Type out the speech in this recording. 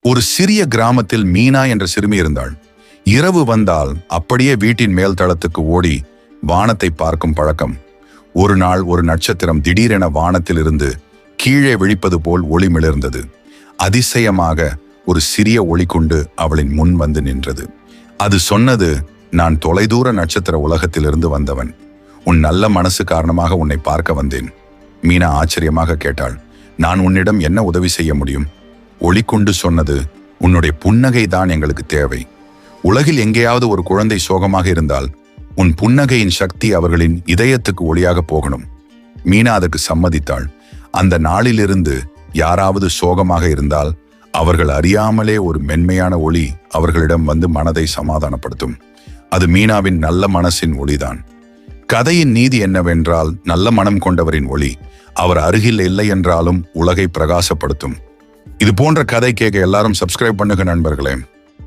ஒரு சிறிய கிராமத்தில் மீனா என்ற சிறுமி இருந்தாள். இரவு வந்தால் அப்படியே வீட்டின் மேல் தளத்துக்கு ஓடி வானத்தை பார்க்கும் பழக்கம். ஒரு நாள் ஒரு நட்சத்திரம் திடீரென வானத்திலிருந்து கீழே விழிப்பது போல் ஒளி மிளர்ந்தது. அதிசயமாக ஒரு சிறிய ஒளி கொண்டு அவளின் முன் வந்து நின்றது. அது சொன்னது, நான் தொலைதூர நட்சத்திர உலகத்திலிருந்து வந்தவன். உன் நல்ல மனசு காரணமாக உன்னை பார்க்க வந்தேன். மீனா ஆச்சரியமாக கேட்டாள், நான் உன்னிடம் என்ன உதவி செய்ய முடியும்? ஒளி கொண்டு சொன்னது, உன்னுடைய புன்னகை தான் எங்களுக்கு தேவை. உலகில் எங்கேயாவது ஒரு குழந்தை சோகமாக இருந்தால் உன் புன்னகையின் சக்தி அவர்களின் இதயத்துக்கு ஒளியாக போகணும். மீனா அதற்கு சம்மதித்தாள். அந்த நாளிலிருந்து யாராவது சோகமாக இருந்தால் அவர்கள் அறியாமலே ஒரு மென்மையான ஒளி அவர்களிடம் வந்து மனதை சமாதானப்படுத்தும். அது மீனாவின் நல்ல மனசின் ஒளிதான். கதையின் நீதி என்னவென்றால், நல்ல மனம் கொண்டவரின் ஒளி அவர் அருகில் இல்லை என்றாலும் உலகை பிரகாசப்படுத்தும். இது போன்ற கதை கேட்க எல்லாரும் சப்ஸ்கிரைப் பண்ணுங்க நண்பர்களே.